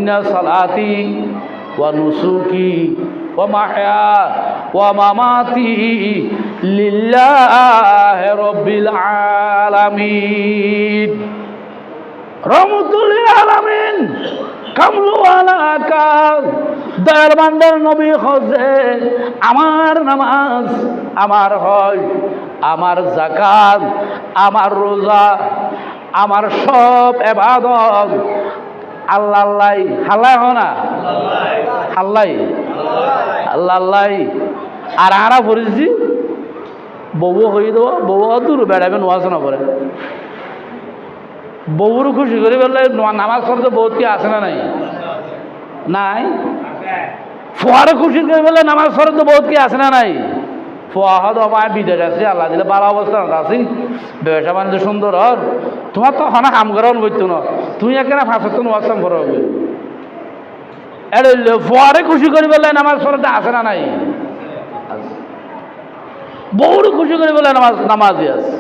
ইন্না সালাতি ওয়া নুসুকি ওয়া মাহইয়া ওয়া মামাতি লিল্লাহি রাব্বিল আলামিন। রহমতুল লিল আলামিন কামলুওয়ালা কাল দয়াল বান্দার নবী খোঁজে আমার নামাজ, আমার হজ, আমার যাকাত, আমার রোজা, আমার সব ইবাদত আল্লাহ আল্লাহ হাল্লাই হনা হাল্লাই আল্লাহ আল্লাহ। আর আরা পড়েছি বউ হয়ে দেবো, বউ দূর বেড়াবেন ওয়াজ না পড়ে বউর খুশি করে বললে নামাজ পড়তে বহুত কি আছে না নাই? নাই। ফোয়ারে খুশি করে বললে নামাজ পড়তে বহুত কি আছে না নাই? ফোয়াহত আমার বিদেশ আছে, আল্লাহ দিলে ভালো অবস্থা আছি, ব্যবসা বাণিজ্য সুন্দর হর, তোমার তো হনা কাম করাও করতো না, তুমি এখানে ফাঁসত ওয়াসাম করা হবে। ফোয়ারে খুশি করে বললে নামাজ পড়তে আছে না নাই? বউর খুশি করে বললে নামাজই আছে।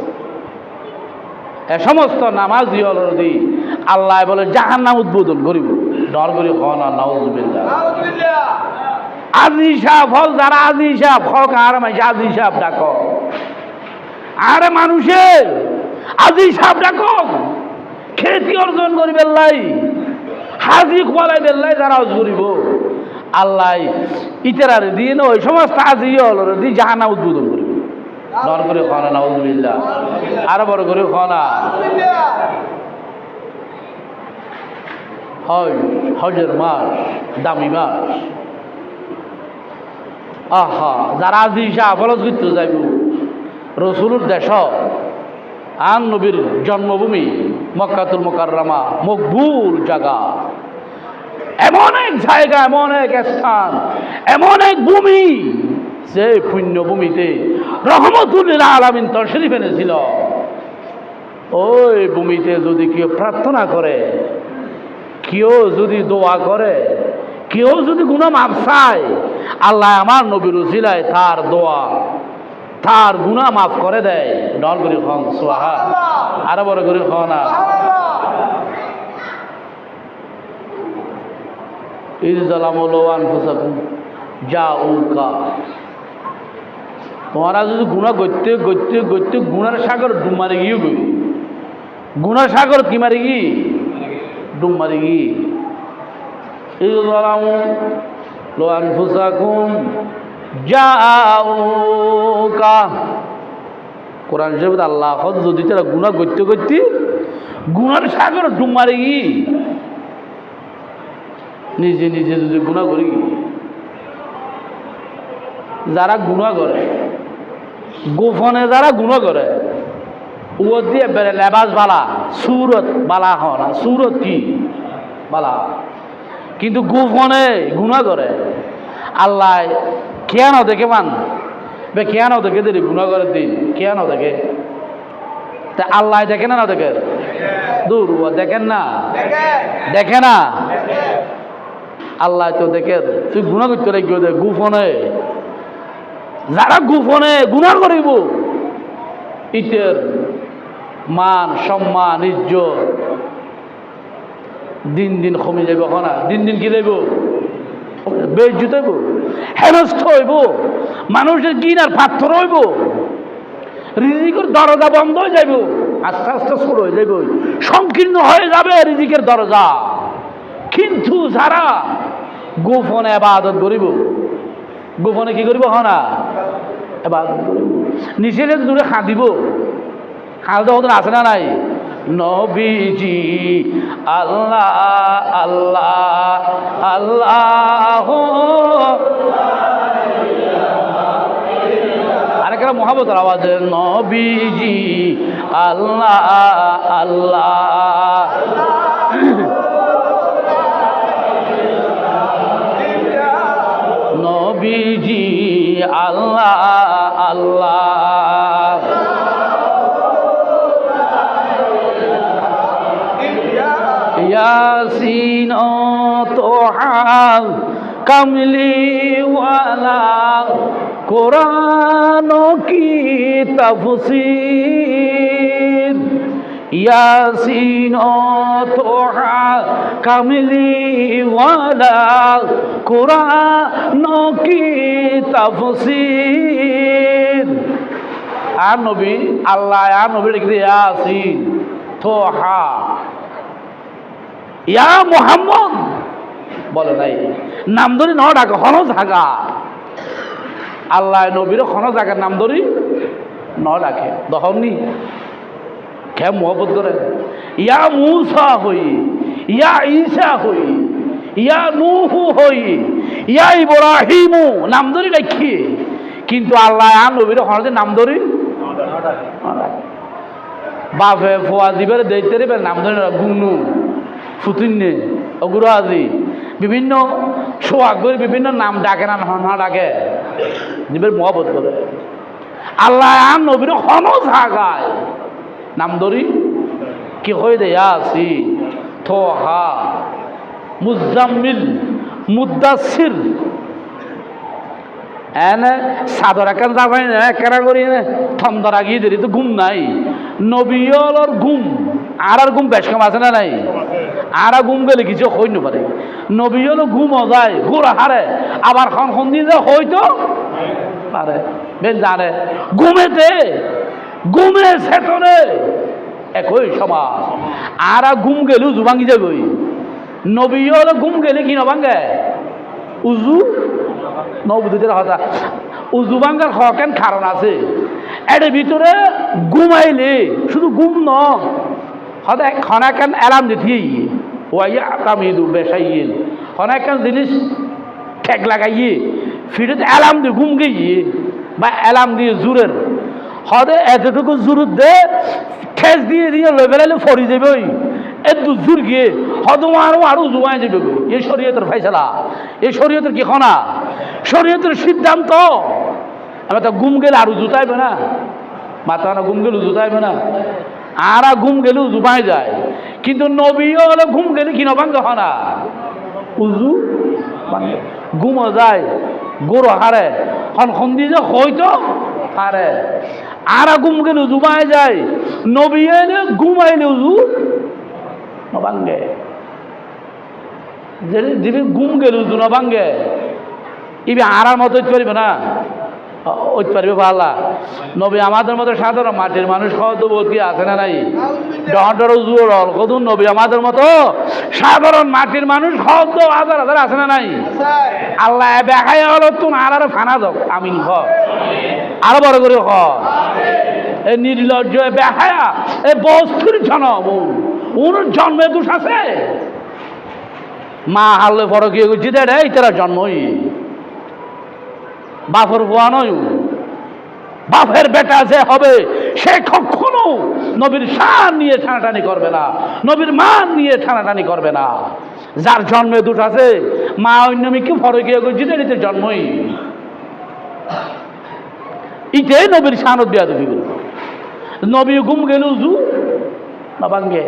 এ সমস্ত নামাজি অলরেডি আল্লাহ বলে জাহান্নাম উদ্বোধন করিব, ডর করি খাওয়া নাউজুবিল্লাহ। আজি সাহেব হল যারা আজি সাহেব হক আর মাইছে আজি সাহেব ডাক, আরে মানুষের আজি সাহেব ডাক খেতি অর্জন করি বেল্লাই, হাজি খোয়ালাই বেল্লাই যারা অজ করিব আল্লাহ ইতারে দিয়ে ওই সমস্ত আজি অলরেডি জাহান্নাম উদ্বোধন করিব, ডর করে খাওয়া নাউজুবিল্লাহ। আরো বড় করে খাওয়া হজের মাস, দামি মাস। আহা যারা আজি সাহেব ফলজ করতে যাইব রসুলের দেশ আন নবীর জন্মভূমি মক্কাতুল মুকাররমা, মকবুল জায়গা, এমন এক জায়গা, এমন এক স্থান, এমন এক ভূমি যে পুণ্যভূমিতে রহমতুল লিল আলামিন তশরিফ এনেছিল। ওই ভূমিতে যদি কেউ প্রার্থনা করে, কেউ যদি দোয়া করে, কেউ যদি গুনাহ মাফ চায়, আল্লাহ আমার নবীর উসিলায় তার দোয়া, তার গুনাহ মাফ করে দেয়। ডর করে খন সুবহান, আরো বড় করে খন না। ইযলামু আনফুসাকুম জাউকা, তোমরা যদি গুনাহ করতে করতে করতে গুনার সাগর ডুব মারে গিয়ে গই, গুনার সাগর কি মারে গি ডুব মারে গি। ইযলামু আনফুসাকুম জাউকা, কোরআন শরীফ আল্লাহ যদি তারা গুনাহ করতে করতে গুনার সাগর ডুব মারে গি, নিজে নিজে যদি গুনাহ করি, যারা গুনাহ করে গোপনে, যারা গুনাহ করে ও দিয়ে বেড়ে লেবাস বালা, সুরত বালা হয় না, সুরত কি বালা, কিন্তু গোপনে গুনাহ করে আল্লাহ কেন দেখে মান বে, কেন দেখে দিলি গুনাহ করে দিন, কেন দেখে তা আল্লাহ দেখে না, না দেখে দূর দেখেন না, দেখে না আল্লাহ তো দেখে। তুই গুনাহ করতে লাগিও দে গোপনে, যারা গোপনে গুনাহ করিব ইটের মান সম্মান ইজ্জত দিন দিন কমে যাবে, না দিন দিন কি দেব বেইজ্জত হইব, হেনস্থ হইব, মানুষের গিনার পাথর হইব, রিজিকের দরজা বন্ধ হয়ে যাইব, আস্তে আস্তে ছোট হয়ে যাইব, সংকীর্ণ হয়ে যাবে রিজিকের দরজা। কিন্তু যারা গোপনে ইবাদত করিব, গোপনে কি করিব না ইবাদত করিব, নিচে দূরে খাঁদিব, খাঁদতে হতো আছে না নাই? নবীজি আল্লাহ আল্লাহ আল্লাহ, আরেকটা মহাব্বতের আওয়াজে নবীজি আল্লাহ আল্লাহ। নবীজি আল্লাহ আল্লাহ, ইয়াসিন তোহা কামলিওয়ালা, কোরআন কি তাফসীর, ইয়াসিন তোহা কামলিওয়ালা কুরআন কি তাফসীর। আর নবী আল্লাহ আর নবী লিখে ইয়াসিন তোহা ইয়া মুহাম্মদ বলে নাই, নাম ধরি ন ডাকে হন জাগা আল্লাহ নবীর হন জাগার নাম ধরি ন ডাকে দহনি কে মোহব্বত করে। ইয়া মূসা হই, ইয়া ঈসা হই, ইয়া নূহ হই, ইয়া ইব্রাহিমু নাম ধরি ডাকি, কিন্তু আল্লাহ আর নবীর হন নাম ধরি বাপে ফোয়া দিবের দেখতে রে নাম ধরে গুনু ফুতুন্নে অগুরু আজি বিভিন্ন সোয়াগ করে বিভিন্ন নাম ডাকে না না ডাকে নিবের মহব্বত করে। আল্লাহ আর নবীর হন জাগায় নাম ধরি কি হয়ে দে ইয়াসি তোহা মুজাম্মিল মুদাসসির এনে সাদর একান যাবাই না একরা করি না থমদর আগিয়ে দিলি তো ঘুম নাই নবীর ঘুম আর ঘুম বেশ কম আছে না নাই আর ঘুম গেলে কিছু হই না পারে নবীর ঘুম যায় ঘোরা হারে আবার খন দিয়ে যে হইতো পারে বেশ জানে ঘুমেতে ঘুমে সেতনে একই সমাজ আর ঘুম গেলেও জুবাঙ্গি যাবই নবীর ঘুম গেলে কি নবাঙ্গে উজু নবুদের কথা উজু ভাঙ্গার হকেন কারণ আছে এর ভিতরে ঘুমাইলে শুধু ঘুম ন হয়তো খনাকান অ্যালার্ম দিতে ওয়াইয়া কামিদু বেসাইয়েন খনাকান জিনিস ঠেক লাগাইয়ে ফিরে অ্যালার্ম দিয়ে ঘুম গিয়ে বা অ্যালার্ম দিয়ে জোরের হয়তো এতটুকু জোর দে ঠেস দিয়ে দিয়ে লেবেলালে ফরি যাবে ওই এত জোর গিয়ে হয়তো আরো জুয়াই যাবে এই শরীয়তের ফাইসালা এই শরীয়তের কি খনা শরীয়তের সিদ্ধান্ত এবার তো ঘুম গেলে আরো জুতাইবে না মাথা না ঘুম গেলেও জুতাইবে না আর ঘুম গেলেও জুবাই যায় কিন্তু নবীও হলে ঘুম গেলে কি নবাঙ্গ হয় না উজু ঘুমও যায় গরু হারে খন দিয়ে যে হয়তো হারে আর ঘুম গেলেও জুবাই যায় নবী এলে ঘুমাইলে উজু নবাঙ্গে যে ঘুম গেলে উজু নবাঙ্গে ইবি আরার মতো হইতে পারবে না হইতে পারবে ভাল্লা নবী আমাদের মতো সাধারণ মাটির মানুষ হয়তো বোধ কি আছে না নাই ডর জোর কদুন নবী আমাদের মতো সাধারণ মাটির মানুষ হয়তো হাজার হাজার আছে না নাই আল্লাহ দেখাই হলো তুমি আর ফানা দাও আমিন খ আরো বড় করে খ এই নির্লজ্জ বেহায়া এই বস্তুর জন্ম ওর জন্মে দোষ আছে মা হারলে বড় গিয়ে গুছি দেয় এই তারা জন্মই বাপর বুয়া নয় বাপের বেটা যে হবে সে কখনো নবীর শান নিয়ে টানাটানি করবে না নবীর মান নিয়ে টানাটানি করবে না যার জন্মে দুট আছে মা অন্য মেয়েকে ফরক গিয়ে গুছি দেয় এতে জন্মই ইতে নবীর শানত দেওয়া দেবি নবী ঘুম গেল উজু না ভাঙ্গে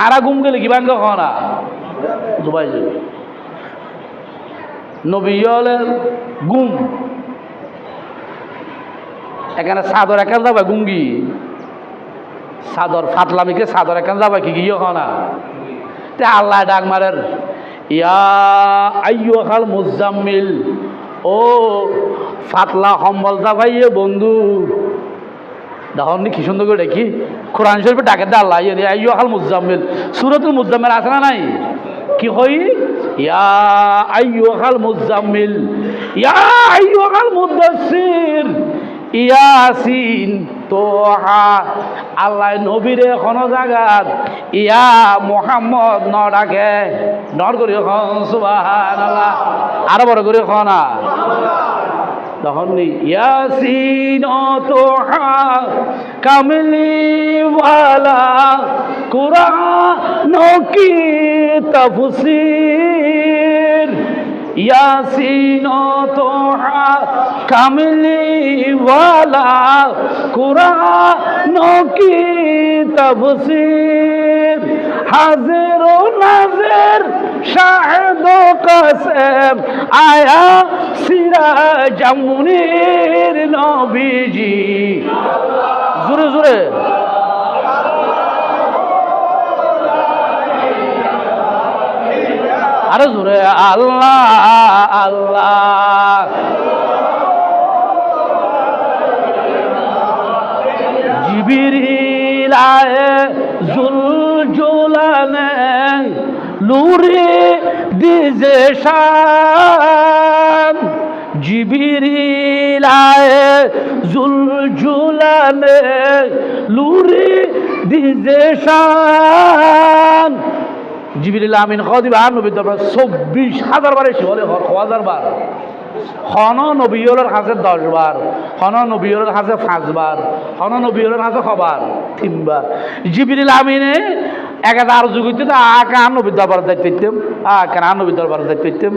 আর ঘুম গেলে কি ভাঙ্গে হয় না জুবাই যাবে নবী ঘুম এখানে চাদর এখান যাবে গুঙ্গি চাদর ফাতলামিকে চাদর এখান যাবে কি গিয়ে হয় না তে আল্লাহ ডাক মারের ইয়া আইয়ুহাল মুজাম্মিল ও ফাতলা সম্বল যাবাইয়ে বন্ধু দেখুন কি সুন্দর করে দেখি কোরআন শরীফে ডাকে দে আল্লাহ আইয়ুহাল মুজাম্মিল সূরাতুল মুজাম্মিল আছে না নাই কি হই ইয়া আইয়ুহাল মুজাম্মিল ইয়া আইয়ুহাল মুদাসসির ইয়াসিন তোহা আল্লাহ নবীরে কোনো জায়গাত ইয়া মুহাম্মদ ন ডাকে নর করি খন সুবহানাল্লাহ আরো বড় করে খনা তখন ইয়াসিন তোহা কামলিওয়ালা কুরআন কি তাফসীর ইয়াসিন তোহা কামলিওয়ালা কুরআন কি তাফসীর হাজির ও নাজির শাহিদ ও কাসেম আয়া সিরাজ মুনির নবীজি জোরে জোরে আরে জোরে আল্লাহ আল্লাহ। জিবরিল আয়ে জুলজুলানে লুরে দিজে শান। জিবরিল আয়ে জুলজুলানে লুরে দিজে শান। জিবরিল আমিন খদিবা নবী দরবার 24,000 বার এসে বলে 1000 বার। হন নবীর কাছে 10 বার, হন নবীর কাছে 5 বার, হন নবীর কাছে খবর 3 বার। জিবরিল আমিনে একাদা আর যুগিতে কান নবীর দরবার দেখতেম, কান নবীর দরবার দেখতেম,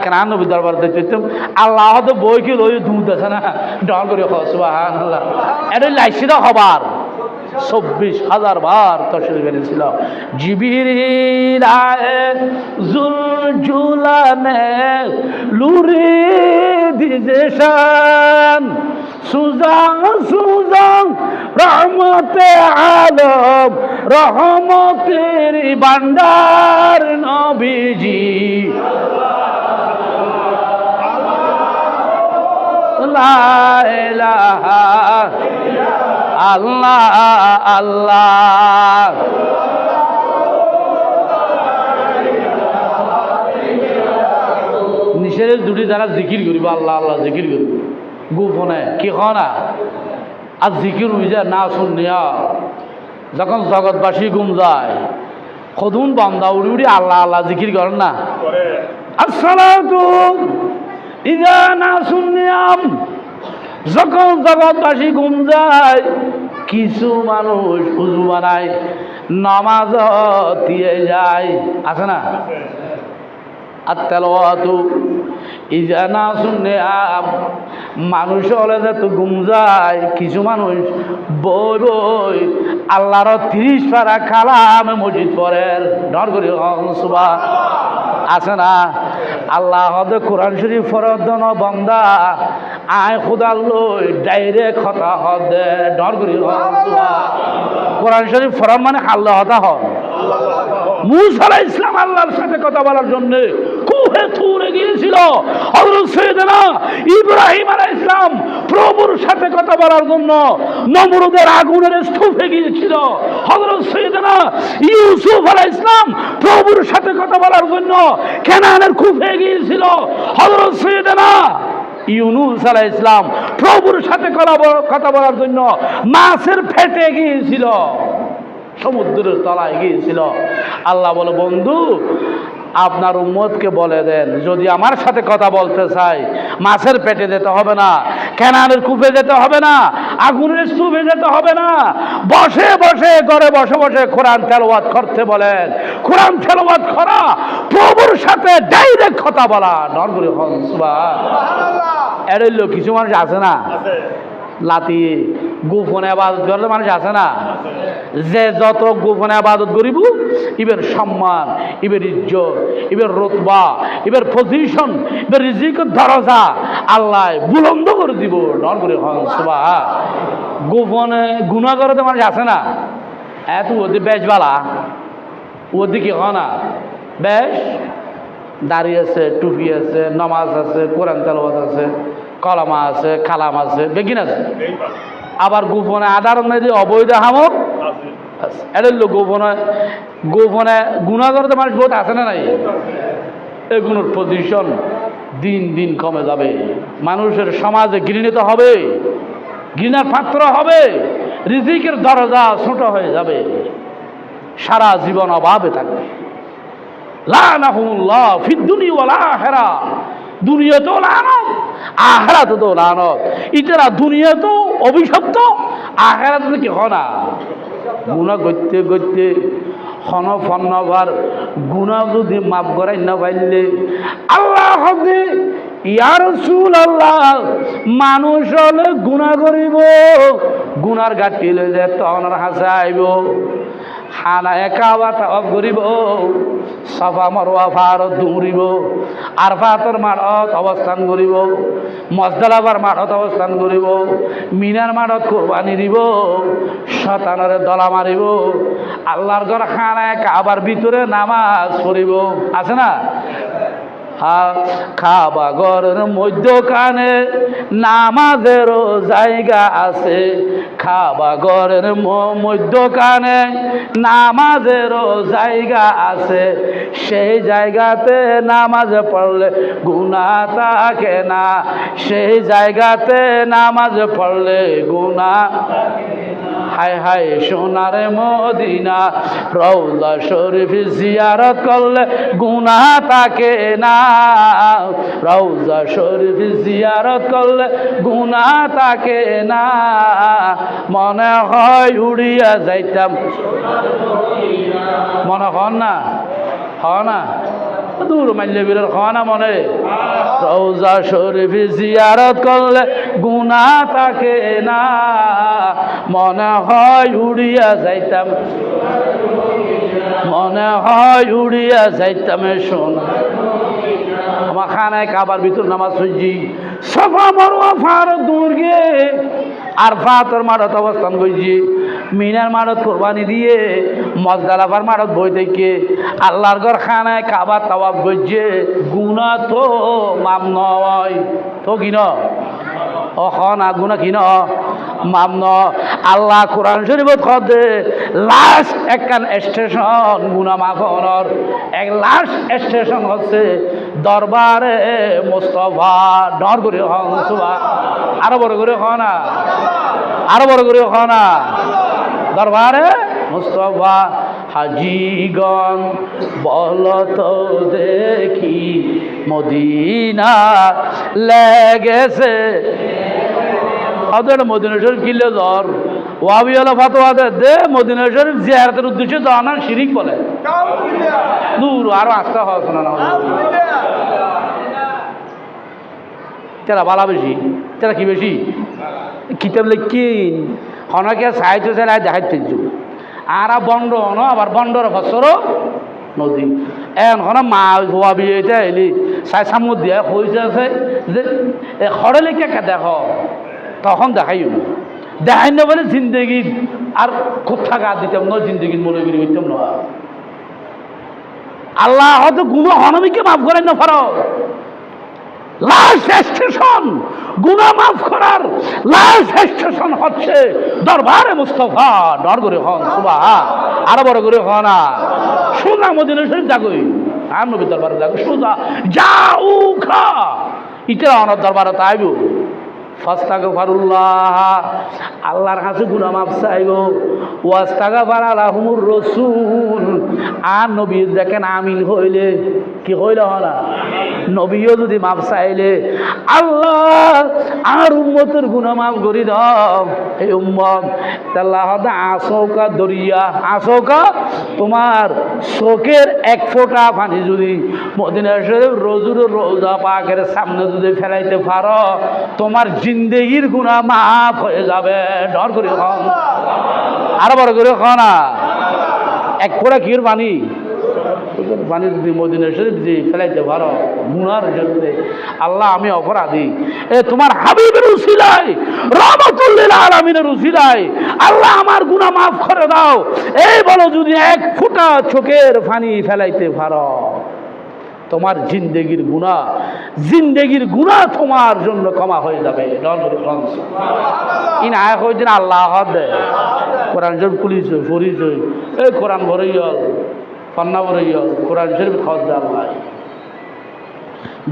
কান নবীর দরবার দেখতেম। আল্লাহ তো বই কি লই দুধ আছে না, ডর করে সুবহানাল্লাহ। এটা লাইছিরা খবর 24,000 বার তশরিফ এনেছিল। জিবরিল আয়ে জুলজুলানে লুরে দিজে শান। সুজাং সুজাং রহমতে আলম রহমতের ভান্ডার নবীজি। লা ইলাহা আল্লাহ আল্লাহ। নিষেধ দুটি যারা জিকির করিব আল্লাহ আল্লাহ জিকির করিব গোপনে কি না আর জিকির হইয়া না শুনিয়া যখন জগৎবাসী ঘুম যায় খদুন বান্দা উড়ি উড়ি আল্লাহ আল্লাহ জিকির করেন না। আসসালাতু ইযা না শুনিয়াম, যখন জগৎবাসী ঘুম যায় কিছু মানুষ উজু বানায় নামাজ দিয়ে যায়, আছে না? আর তেলাওয়াতু ইযা না শুনিয়াম, মানুষ হলে তো ঘুম যায় কিছু মানুষ বই বই আল্লাহর 30 পারা কালামে মসজিদ পড়েন। ডর করি সুবহান, আছে না? আল্লাহ হদে কোরআন শরীফ ফরদন বন্দা আয় খুদা লই ডাইরেক্ট কথা হদে। ডর করি কোরআন শরীফ ফরম মানে আল্লাহ হতা হন। মূসা আলাইহিস সালাম আল্লাহর সাথে কথা বলার জন্য কুহে তুরে গিয়েছিল। হযরত সাইয়েদনা ইব্রাহিম আলাইহিস সালাম প্রভুর সাথে কথা বলার জন্য নমরুদের আগুনের স্তূপে গিয়েছিল। হযরত সাইয়েদনা ইউসুফ আলাইহিস সালাম প্রভুর সাথে কথা বলার জন্য কানানের কুফে গিয়েছিল। হযরত সাইয়েদনা ইউনুস আলাইহিস সালাম প্রভুর সাথে কথা বলার জন্য মাছের পেটে গিয়েছিল, সমুদ্রের তলায় গিয়েছিল। আল্লাহ বলে বন্ধু আপনার উম্মতকে বলে দেন যদি আমার সাথে কথা বলতে চাই মাছের পেটে যেতে হবে না, কানানের কূপে যেতে হবে না, আগুনের স্তূপে যেতে হবে না, বসে বসে ঘরে বসে বসে কোরআন তেলাওয়াত করতে বলেন। কোরআন তেলাওয়াত করা প্রভুর সাথে ডাইরেক্ট কথা বলা। ডর করে সুবহানাল্লাহ। এর লোক কিছু মানুষ আছে না লাতি গোপনে আবাদত করলে মানুষ আছে না, যে যত গোপনে আবাদত করিব ইবের সম্মান, ইবের ইজ্জত, ইবের রতবা, ইবের পজিশন, ইবের রিজিকের দরজা আল্লাহ বুলন্দ করে দিব। ডর করে সুবহান। গোপনে গুনাহ করতে মানুষ আছে না, এত ওদের বেশ বালা ওদের কি হয় না, বেশ দাড়ি আছে, টুপি আছে, নামাজ আছে, কোরআন তেলাওয়াত আছে, কলামা আছে, কালাম আছে, বেগিন আছে। আবার গোপনে আধার মেয়েদের অবৈধ হামক এটা লোক গোপনে গোপনে গুণা করতে মানুষ বহুত আছে না নাই? এগুলোর পজিশন দিন দিন কমে যাবে, মানুষের সমাজে ঘৃণিত হবে, ঘৃণার পাত্র হবে, রিজিকের দরজা ছোট হয়ে যাবে, সারা জীবন অভাবে থাকবে। লানাহুমুল্লাহ ফিদ দুনিয়া ওয়াল আখিরা, দুনিয়াতেও লানত আখিরাতেও লানত। ইতারা দুনিয়াতেও অভিশপ্ত, আখিরাতে কি হয় না। গুনাহ করতে করতে ফন্নবার গুনাহ যদি মাফ করাই না পাইলে আল্লাহ হবে ইয়া রাসূলুল্লাহ মানুষ হলে গুনাহ করিব, গুনার ঘাটি লইলে তখন হাসে আইব। খানায় কাবা তাওয়াফ করিব সাফা মারওয়া পাহাড়ত দৌড়িব আরফাতের মাঠত অবস্থান করিব মজদালাফার মাঠত অবস্থান করিব মিনার মাঠত কোরবানি দিব শতানরে দলা মারিব আল্লাহর ঘর খানায় কাবার ভিতরে নামাজ পড়িব আছে না কাবা ঘরের মধ্যখানে নামাজেরও জায়গা আছে কাবা ঘরের মধ্যখানে নামাজেরও জায়গা আছে সেই জায়গাতে নামাজ পড়লে গুনাহ থাকে না সেই জায়গাতে নামাজ পড়লে গুনাহ হায় হায় সোনারে মদিনা রওজা শরীফ জিয়ারত করলে গুনাহ থাকে না রওজা শরীফ জিয়ারত করলে গুনাহ থাকে না মনে হয় উড়িয়া যাইতাম মনে হন না দূর মাল্য বীরের খানা মনে রওজা শরীফ জিয়ারত করলে গুনাহ থাকে না মনে হয় উড়িয়া যাইতাম মনে হয় উড়িয়া যাইতাম সোনা আমার খানায় কাবার ভিতর নামাজ পড়ছি সাফা মারওয়া পাহাড়ত দৌড় গিয়ে আরফাতের মাঠত অবস্থান করছি মিনার মাঠত কোরবানি দিয়ে মজদালাফার মাঠত বই থেকে আল্লাহর ঘর খানায় কাবার তাওয়াফ করছে গুনাহ তো মাপ নয় তো কি ন না গুনাহ কি ন মাপ ন আল্লাহ কোরআন শরীফত কদে লাস্ট একখান স্টেশন গুনাহ মাফ হওয়ার এক লাস্ট স্টেশন হচ্ছে দরবারে মুস্তাফা ডর করে হন সুবহান আরো বড় করে হনা আরো বড় করে হনা দরবারে মুস্তাফা হাজিগণ বলত দেখি মদিনা লেগেছে ওদের মদিনা শরীফ কিলে জ্বর ওয়াবিওয়ালা ফাতোয়া দে মদিনা শরীফ জিয়ারতের উদ্দেশ্যে যাওয়া না শিরিক বলে দূর আরো আস্থা হওয়া শোনা না তেরা বালা বেশি তেরা কি বেশি কিতাব লিখিন হনকে সাহিত্য চালাই দেখাই তেজ আর বন্ড হন আবার বন্ডর ফসরও নদী এখন হন মা হওয়া বিয়ে এটা এলি চাই চামুদ দিয়া হয়েছে আছে যে খড়ে লিখে দেখ তখন দেখাইও দেখাই না বলে জিন্দগি আর কোথা গা দিতাম না জিন্দগি মনে করি হইতাম না আল্লাহ হয়তো গুণা হনমিকে মাফ করেন না ফারো লাস্ট স্টেশন গুনাহ মাফ করার লাস্ট স্টেশন হচ্ছে দরবারে মুস্তাফা ডর করে হন সুবহান আরো বড় করে হন না সোজা মদিনা শরীফ যাগই আর নবী দরবারে যাগো সোজা যাও খা ইটা অনার দরবারে তাইব ফাস্তাগফিরুল্লাহ আল্লাহর কাছে গুনাহ মাফ চাইব ওয়াস্তাগফার লাহুমুর রাসূল আর নবী দেখেন আমিন হইলে কি হইল হলা নবীও যদি মাফ চাইলে আল্লাহ আর উম্মতের গুনাহ মাফ করে দাও এই উম্মত আল্লাহ আসৌকা দরিয়া আসৌকা তোমার চোখের এক ফোঁটা পানি যদি মদিনা শরীফ রোজা পাকের সামনে যদি ফেলাইতে পারো তোমার জিন্দেগির গুনাহ মাফ হয়ে যাবে ডর করে খান আরো বড় করে খানা এক ফোঁটা ক্ষীর পানি পানি যদি মদিনা শরীফ যদি ফেলাইতে পারো গুনার জন্য আল্লাহ আমি অপরাধী তোমার হাবিবের উসিলায় রহমাতুল লিল আলামিনের উসিলায় আল্লাহ আমার গুনাহ মাফ করে দাও এই বলো যদি এক ফোঁটা চোখের পানি ফেলাইতে পারো তোমার জিন্দেগির গুনাহ তোমার জন্য ক্ষমা হয়ে যাবে ইন আয় হয়ে দিন আল্লাহ দে কোরআন শরীফ পুলিশ ফরিজ এই কোরআন ভরেই হল পান্না ভরেই হল কোরআন শরীফ খাওয়া দেওয়া আল্লাহ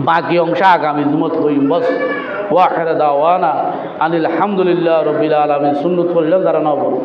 বাকি অংশ আগামী জুমত হইম বস ওয়াখির দাওয়ানা আনিল হামদুলিল্লাহ রাব্বিল আলামিন সুন্নত পড়লাম যারা না বল